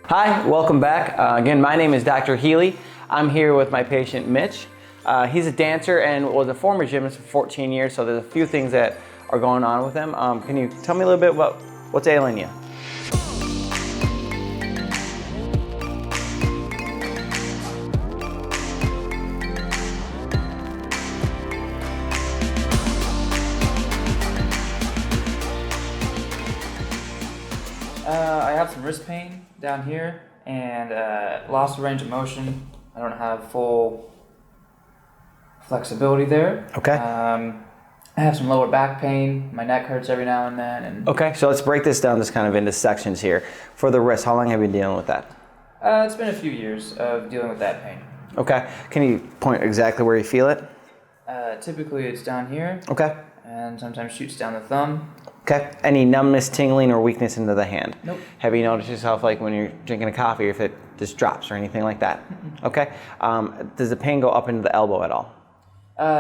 Hi, welcome back. Again, my name is Dr. Healy. I'm here with my patient, Mitch. He's a dancer and was a former gymnast for 14 years, so there's a few things that are going on with him. Can you tell me a little bit about what's ailing you? I have some wrist pain down here and loss of range of motion. I don't have full flexibility there. Okay. I have some lower back pain. My neck hurts every now and then. Okay, so let's break this down just kind of into sections here. For the wrist, how long have you been dealing with that? It's been a few years of dealing with that pain. Okay. Can you point exactly where you feel it? Typically it's down here. Okay. And sometimes shoots down the thumb. Okay. Any numbness, tingling, or weakness into the hand? Nope. Have you noticed yourself like when you're drinking a coffee, if it just drops or anything like that? Okay. Does the pain go up into the elbow at all?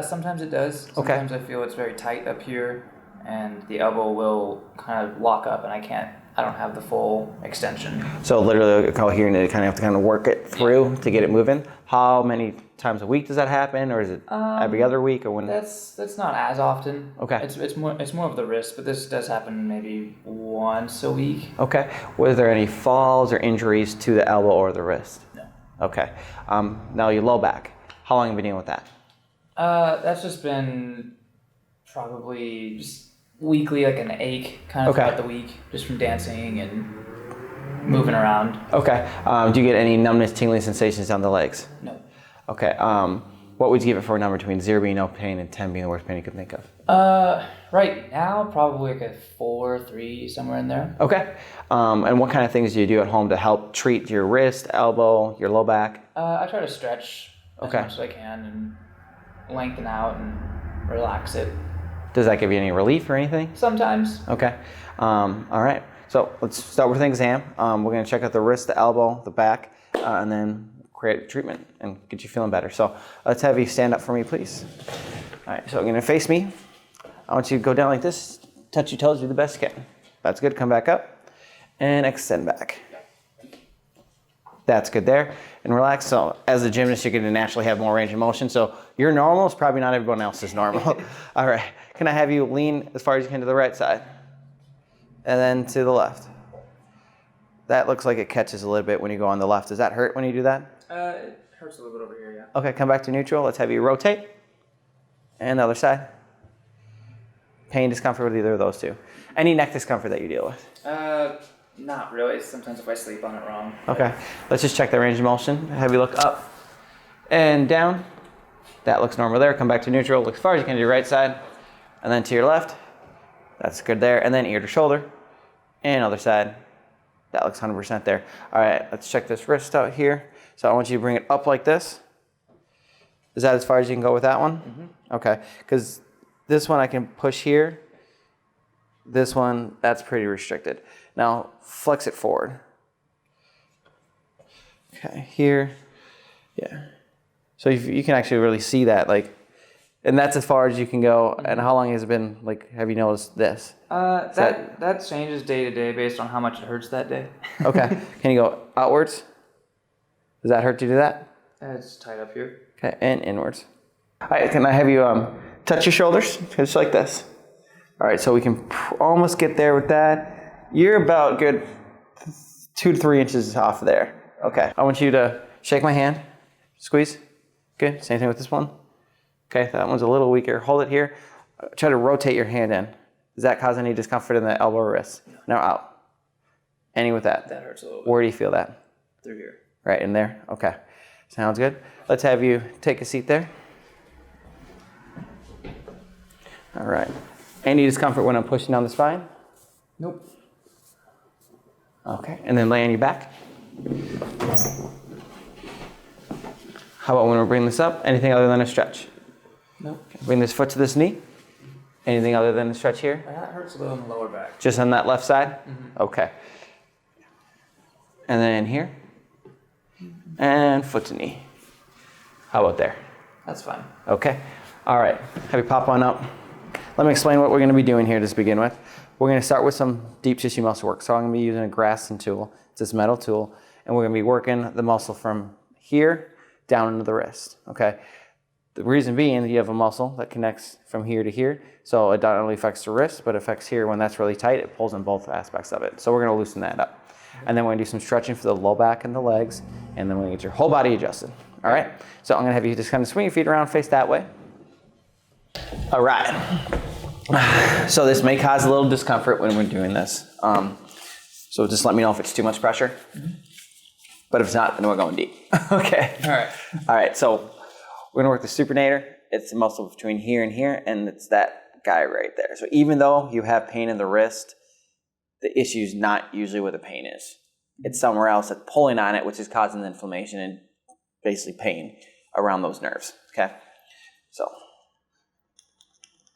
Sometimes it does. Sometimes I feel it's very tight up here and the elbow will kind of lock up and I don't have the full extension. So literally here you kind of have to kind of work it through to get it moving. How many times a week does that happen, or is it every other week, or when? That's not as often. Okay. It's more of the wrist, but this does happen maybe once a week. Okay. Was there any falls or injuries to the elbow or the wrist? No. Okay. Now your low back. How long have you been dealing with that? That's just been probably just weekly, like an ache kind of throughout the week, just from dancing and moving around. Okay. Do you get any numbness, tingling sensations down the legs? No. Okay. What would you give it for a number between 0 being no pain and 10 being the worst pain you could think of? Right now, probably like a 4, 3, somewhere in there. Okay. And what kind of things do you do at home to help treat your wrist, elbow, your low back? I try to stretch as much as I can and lengthen out and relax it. Does that give you any relief or anything? Sometimes. Okay. All right. So let's start with an exam. We're going to check out the wrist, the elbow, the back, and then create treatment and get you feeling better. So let's have you stand up for me, please. All right. So you're going to face me. I want you to go down like this. Touch your toes. Do the best you can. That's good. Come back up and extend back. That's good there. And relax. So as a gymnast, you're going to naturally have more range of motion. So your normal is probably not everyone else's normal. All right. Can I have you lean as far as you can to the right side? And then to the left. That looks like it catches a little bit when you go on the left. Does that hurt when you do that? It hurts a little bit over here, yeah. Okay, come back to neutral. Let's have you rotate. And the other side. Pain, discomfort with either of those two. Any neck discomfort that you deal with? Not really. Sometimes if I sleep on it wrong. Okay, let's just check the range of motion. Have you look up and down. That looks normal there. Come back to neutral. Look as far as you can to your right side. And then to your left. That's good there. And then ear to shoulder. And other side. That looks 100% there. All right, let's check this wrist out here. So I want you to bring it up like this. Is that as far as you can go with that one? Mm-hmm. Okay, because this one I can push here. This one, that's pretty restricted. Now, flex it forward. Okay, here. Yeah. So you can actually really see that, like, and that's as far as you can go. And how long has it been, like, have you noticed this? That changes day to day based on how much it hurts that day. Okay. Can you go outwards? Does that hurt to do that? It's tight up here. Okay, and inwards. All right, can I have you touch your shoulders? Just like this. All right, so we can almost get there with that. You're about good 2 to 3 inches off there. Okay, I want you to shake my hand. Squeeze. Good, same thing with this one. Okay, that one's a little weaker. Hold it here. Try to rotate your hand in. Does that cause any discomfort in the elbow or wrist? No. Now out. Any with that? That hurts a little bit. Where do you feel that? Through here. Right in there? Okay. Sounds good. Let's have you take a seat there. All right. Any discomfort when I'm pushing down the spine? Nope. Okay. And then lay on your back. How about when we bring this up? Anything other than a stretch? Nope. Bring this foot to this knee. Anything other than a stretch here? That hurts a little in the lower back. Just on that left side? Mm-hmm. Okay. And then here. And foot to knee. How about there? That's fine. Okay. All right. Have you pop on up. Let me explain what we're going to be doing here to begin with. We're going to start with some deep tissue muscle work. So I'm going to be using a graston tool. It's this metal tool. and we're gonna be working the muscle from here down into the wrist, okay? The reason being, you have a muscle that connects from here to here, so it not only affects the wrist, but affects here. When that's really tight, it pulls in both aspects of it. So we're gonna loosen that up. And then we're gonna do some stretching for the low back and the legs, and then we're gonna get your whole body adjusted, all right? So I'm gonna have you just kind of swing your feet around, face that way. All right. So this may cause a little discomfort when we're doing this. So just let me know if it's too much pressure. But if it's not, then we're going deep. Okay. All right. All right, so we're gonna work the supinator. It's the muscle between here and here, and it's that guy right there. So even though you have pain in the wrist, the issue is not usually where the pain is. It's somewhere else that's pulling on it, which is causing the inflammation and basically pain around those nerves, okay? So,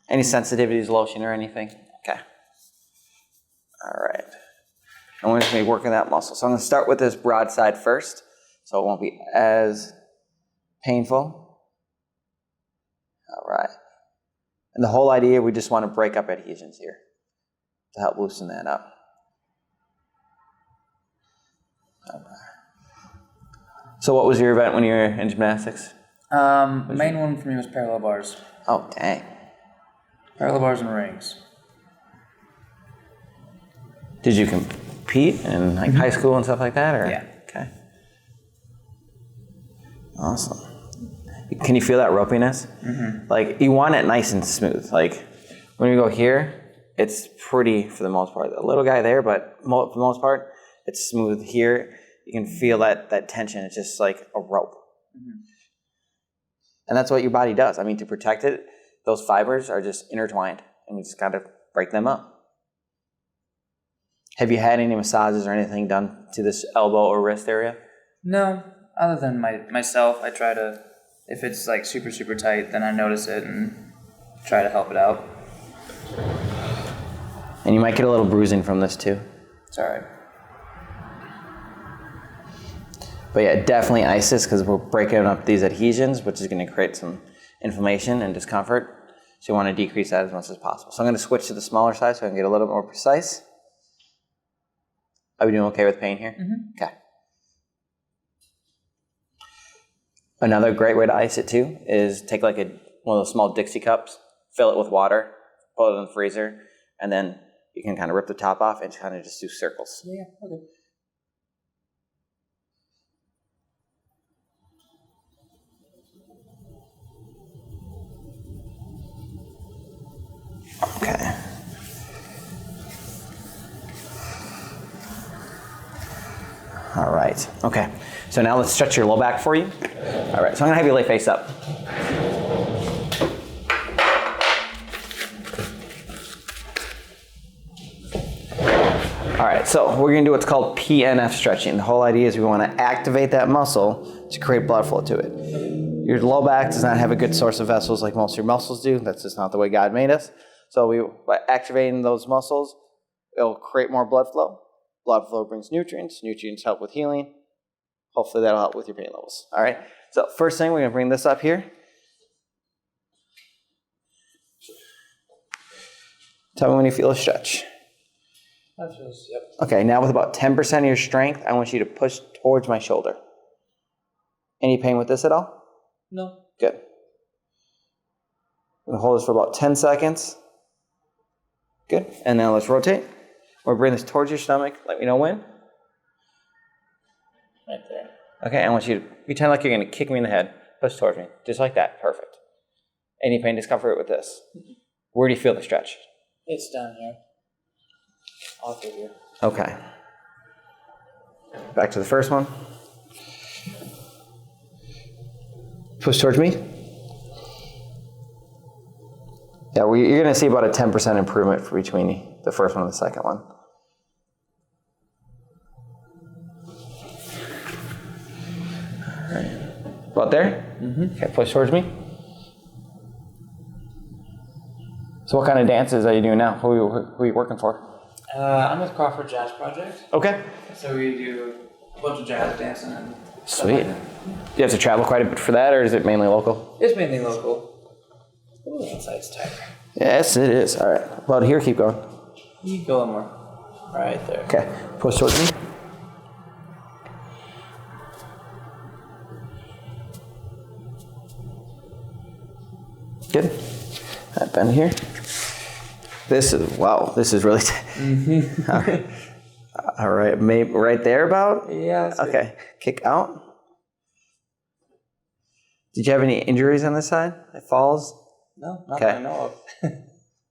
any sensitivities, lotion or anything? Okay. All right. And we're just gonna be working that muscle. So I'm gonna start with this broad side first, so it won't be as painful. All right. And the whole idea, we just wanna break up adhesions here to help loosen that up. All right. So what was your event when you were in gymnastics? The main one for me was parallel bars. Oh, dang. Parallel bars and rings. Did you compete in like high school and stuff like that? Or? Yeah. Okay. Awesome. Can you feel that ropiness? Like you want it nice and smooth. Like when you go here, it's pretty for the most part. The little guy there, but for the most part, it's smooth here. You can feel that tension. It's just like a rope. And that's what your body does. I mean, to protect it, those fibers are just intertwined, and you just got to break them up. Have you had any massages or anything done to this elbow or wrist area? No, other than myself, I try to, if it's like super, super tight, then I notice it and try to help it out. And you might get a little bruising from this too. It's all right. But yeah, definitely ice this because we're breaking up these adhesions, which is going to create some inflammation and discomfort. So you want to decrease that as much as possible. So I'm going to switch to the smaller side so I can get a little bit more precise. Are we doing okay with pain here? Okay. Another great way to ice it too is take like one of those small Dixie cups, fill it with water, put it in the freezer, and then you can kind of rip the top off and kind of just do circles. Yeah, okay. Okay. All right. Okay. So now let's stretch your low back for you. All right. So I'm going to have you lay face up. All right. So we're going to do what's called PNF stretching. The whole idea is we want to activate that muscle to create blood flow to it. Your low back does not have a good source of vessels like most of your muscles do. That's just not the way God made us. So by activating those muscles, it'll create more blood flow. Blood flow brings nutrients. Nutrients help with healing. Hopefully that'll help with your pain levels. All right. So first thing, we're going to bring this up here. Tell me when you feel a stretch. That feels, yep. Okay, now with about 10% of your strength, I want you to push towards my shoulder. Any pain with this at all? No. Good. I'm going to hold this for about 10 seconds. Good. And now let's rotate. We'll bring this towards your stomach. Let me know when. Right there. Okay, I want you to pretend like you're going to kick me in the head. Push towards me. Just like that. Perfect. Any pain, discomfort with this? Where do you feel the stretch? It's down here. I'll figure. Okay. Back to the first one. Push towards me. Yeah, you're going to see about a 10% improvement between the first one and the second one. All right. About there? Mm-hmm. Okay, push towards me. So what kind of dances are you doing now? Who are you working for? I'm with Crawford Jazz Project. Okay. So we do a bunch of jazz dancing and Sweet. Do you have to travel quite a bit for that, or is it mainly local? It's mainly local. Ooh, that side's tight. Yes, it is. All right. About here, keep going. You go more. Right there. Okay. Push towards me. Good. That bend here. This is, wow, this is really all right, maybe right there about? Yeah. Okay, kick out. Did you have any injuries on this side? Falls? No, not that I know of.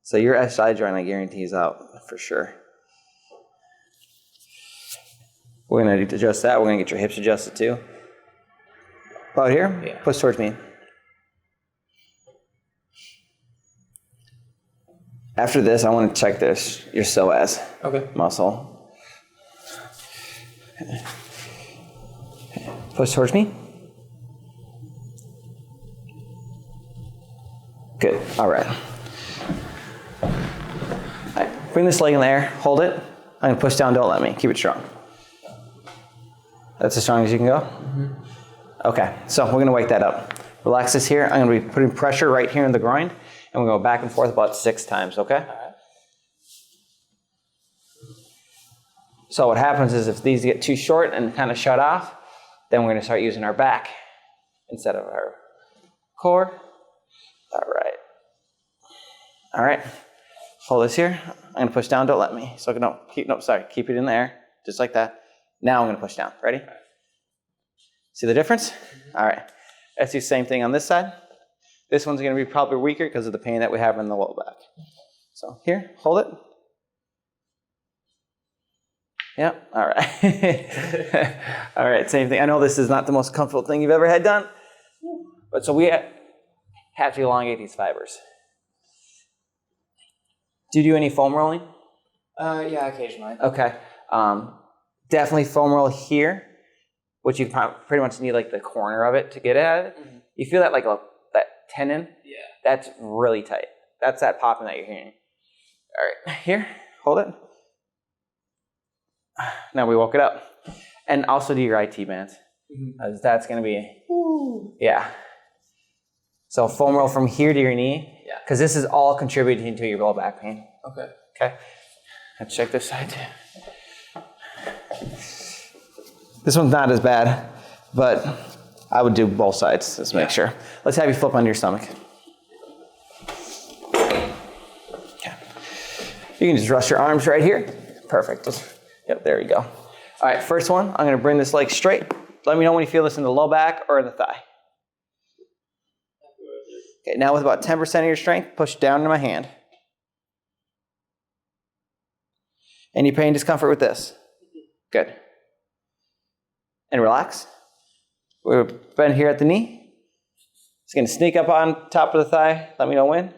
So your SI joint, I guarantee, is out for sure. We're gonna adjust that. We're gonna get your hips adjusted too. About here? Yeah. Push towards me. After this, I want to check this, your psoas muscle. Push towards me. Good. All right. All right. Bring this leg in the air. Hold it. I'm going to push down. Don't let me. Keep it strong. That's as strong as you can go? Mm-hmm. Okay. So we're going to wake that up. Relax this here. I'm going to be putting pressure right here in the groin. And we're going to go back and forth about 6 times, okay? All right. So what happens is if these get too short and kind of shut off, then we're going to start using our back instead of our core. All right. All right. Hold this here. I'm going to push down. Don't let me. So keep it in the air, just like that. Now I'm going to push down. Ready? See the difference? All right. Let's do the same thing on this side. This one's going to be probably weaker because of the pain that we have in the low back. So here, hold it. Yeah, all right. All right, same thing. I know this is not the most comfortable thing you've ever had done, but so we have to elongate these fibers. Do you do any foam rolling? Yeah, occasionally. Okay. Definitely foam roll here, which you pretty much need like the corner of it to get at it. Mm-hmm. You feel that like that tendon? Yeah. That's really tight. That's that popping that you're hearing. All right, here, hold it. Now we woke it up. And also do your IT bands. Mm-hmm. That's going to be, yeah. So foam roll from here to your knee. Yeah. Because this is all contributing to your low back pain. Okay. Okay. Let's check this side too. This one's not as bad, but I would do both sides just to make sure. Let's have you flip onto your stomach. Okay. You can just rest your arms right here. Perfect. Yep, there you go. All right, first one, I'm going to bring this leg straight. Let me know when you feel this in the low back or in the thigh. Okay, now with about 10% of your strength, push down into my hand. Any pain, discomfort with this? Good. And relax. We're bend here at the knee. It's going to sneak up on top of the thigh. Let me know when.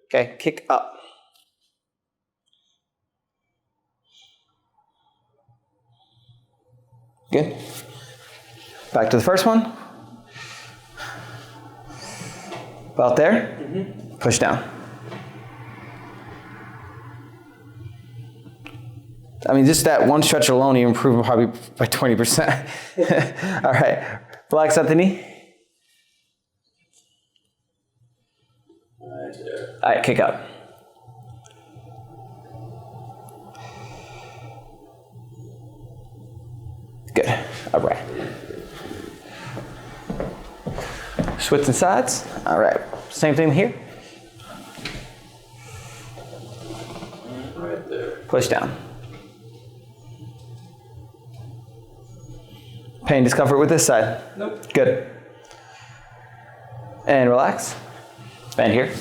Okay, kick up. Good. Back to the first one. About there. Mm-hmm. Push down. I mean, just that one stretch alone, you improve probably by 20%. All right. Relax at the knee. All right, kick up. Good. All right. Switching sides. All right. Same thing here. Right there. Push down. Pain, discomfort with this side? Nope. Good. And relax. Bend here.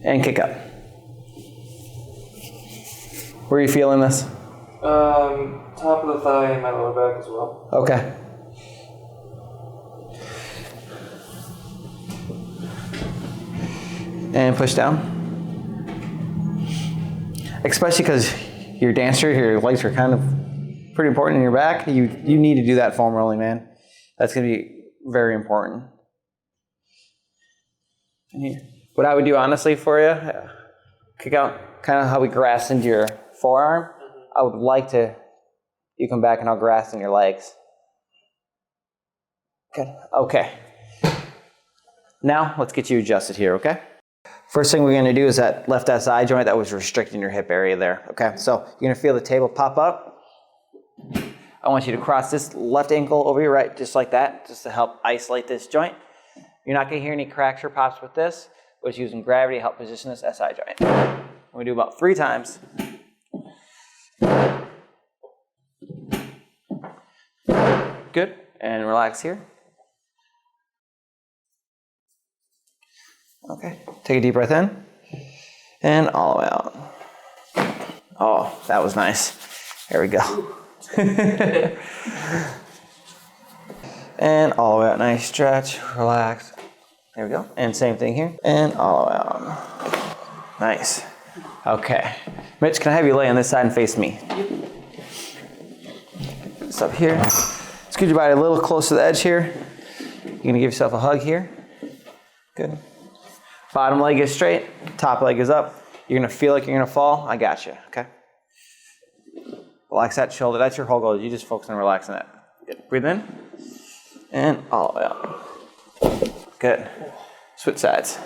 And kick up. Where are you feeling this? Top of the thigh and my lower back as well. Okay. And push down. Especially because your dancer, your legs are kind of pretty important in your back. You need to do that foam rolling, man. That's going to be very important. And here. What I would do honestly for you, kick out kind of how we grass into your forearm. I would like to, you come back and I'll grass in your legs. Good. Okay. Now let's get you adjusted here, okay? First thing we're going to do is that left SI joint that was restricting your hip area there. Okay, so you're going to feel the table pop up. I want you to cross this left ankle over your right, just like that, just to help isolate this joint. You're not gonna hear any cracks or pops with this. We're just using gravity to help position this SI joint. We do about 3 times. Good, and relax here. Okay, take a deep breath in, and all the way out. Oh, that was nice. There we go. And all the way out, nice stretch, relax. There we go, and same thing here, and all the way out. Nice. Okay, Mitch, can I have you lay on this side and face me? This up here. Scoot your body a little close to the edge here. You're gonna give yourself a hug here. Good. Bottom leg is straight, top leg is up. You're gonna feel like you're gonna fall. I got you, okay? Relax that shoulder. That's your whole goal. You just focus on relaxing that. Good. Breathe in, and all the way out. Good. Switch sides.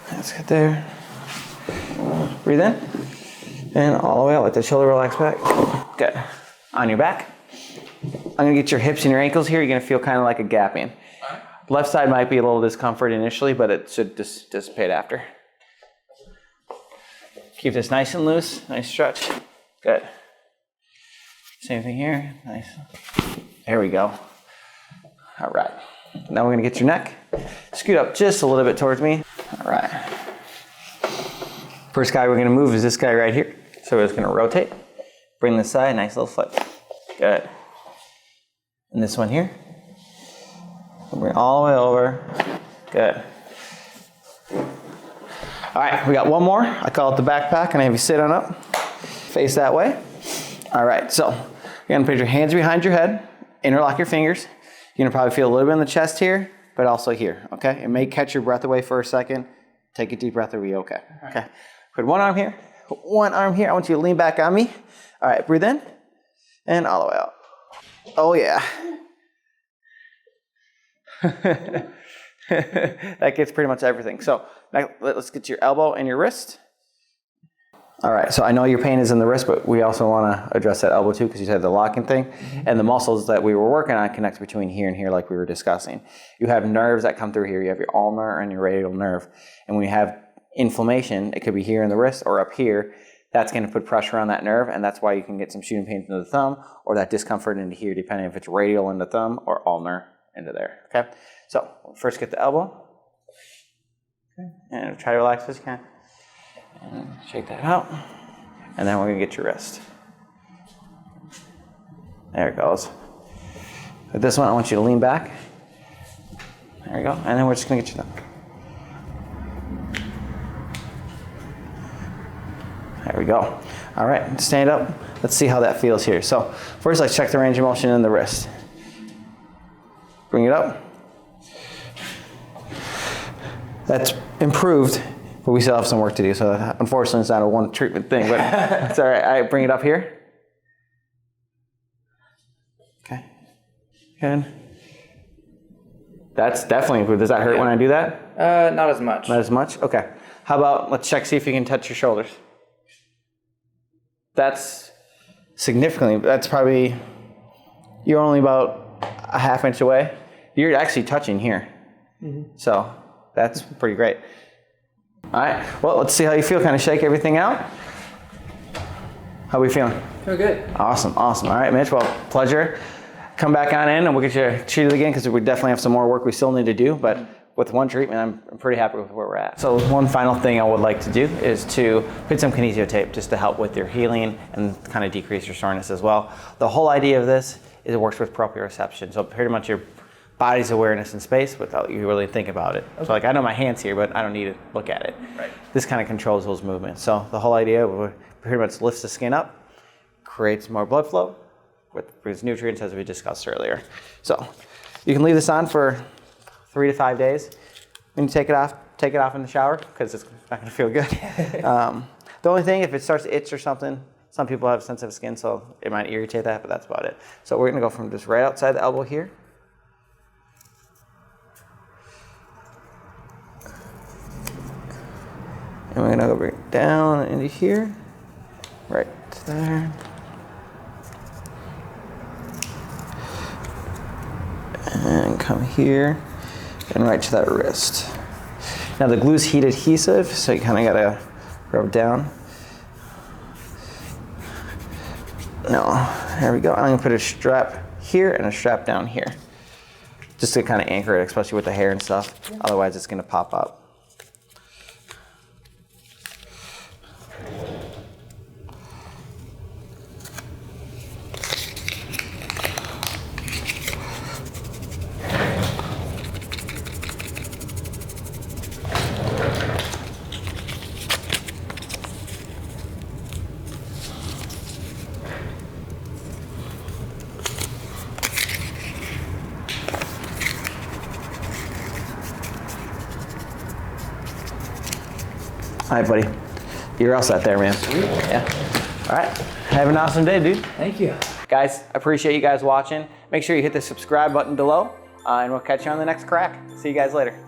That's good there. Breathe in, and all the way out. Let the shoulder relax back. Good. On your back. I'm gonna get your hips and your ankles here. You're gonna feel kind of like a gapping. Left side might be a little discomfort initially, but it should dissipate after. Keep this nice and loose. Nice stretch. Good. Same thing here. Nice. There we go. All right. Now we're gonna get your neck. Scoot up just a little bit towards me. All right. First guy we're gonna move is this guy right here. So we're just gonna rotate. Bring this side, nice little flip. Good. And this one here. Bring it all the way over. Good. All right, we got one more. I call it the backpack, and I have you sit on up. Face that way. All right, so you're gonna put your hands behind your head, interlock your fingers. You're gonna probably feel a little bit in the chest here, but also here, okay? It may catch your breath away for a second. Take a deep breath, it'll be okay. Okay, put one arm here, one arm here. I want you to lean back on me. All right, breathe in, and all the way out. Oh yeah. That gets pretty much everything. So now let's get your elbow and your wrist. All right, so I know your pain is in the wrist, but we also want to address that elbow too, because you had the locking thing. And the muscles that we were working on connect between here and here, like we were discussing. You have nerves that come through here. You have your ulnar and your radial nerve. And when you have inflammation, it could be here in the wrist or up here. That's going to put pressure on that nerve, and that's why you can get some shooting pains into the thumb or that discomfort into here, depending if it's radial into thumb or ulnar into there. Okay, so first get the elbow, okay. And try to relax as you can, and shake that out, and then we're gonna get your wrist. There it goes. With this one, I want you to lean back. There you go, and then we're just gonna get you done. There we go. All right, stand up. Let's see how that feels here. So first, let's check the range of motion in the wrist. Bring it up. That's improved, but we still have some work to do. So unfortunately, it's not a one treatment thing, but it's all right. All right, bring it up here. Okay. Good. That's definitely improved. Does that hurt when I do that? Not as much. Not as much? Okay. How about, let's check, see if you can touch your shoulders. That's significantly, that's probably, you're only about a ½ inch away. You're actually touching here. So that's pretty great. All right, well, let's see how you feel. Kind of shake everything out. How are we feeling? Feel good. Awesome, awesome. All right, Mitch, well, pleasure. Come back on in and we'll get you treated again, because we definitely have some more work we still need to do, but with one treatment, I'm pretty happy with where we're at. So one final thing I would like to do is to put some kinesio tape just to help with your healing and kind of decrease your soreness as well. The whole idea of this is it works with proprioception. So pretty much your body's awareness in space without you really think about it. Okay. So like I know my hand's here, but I don't need to look at it. Right. This kind of controls those movements. So the whole idea pretty much lifts the skin up, creates more blood flow with nutrients as we discussed earlier. So you can leave this on for 3 to 5 days. When you take it off in the shower, because it's not going to feel good. The only thing, if it starts to itch or something, some people have sensitive skin, so it might irritate that, but that's about it. So we're going to go from just right outside the elbow here. And we're going to go bring it down into here, right to there. And come here and right to that wrist. Now the glue's heat adhesive, so you kind of gotta rub down. No, there we go. I'm gonna put a strap here and a strap down here, just to kind of anchor it, especially with the hair and stuff. Yeah. Otherwise it's gonna pop up. All right, buddy. You're all set there, man. Sweet. Yeah. All right. Have an awesome day, dude. Thank you. Guys, appreciate you guys watching. Make sure you hit the subscribe button below, and we'll catch you on the next crack. See you guys later.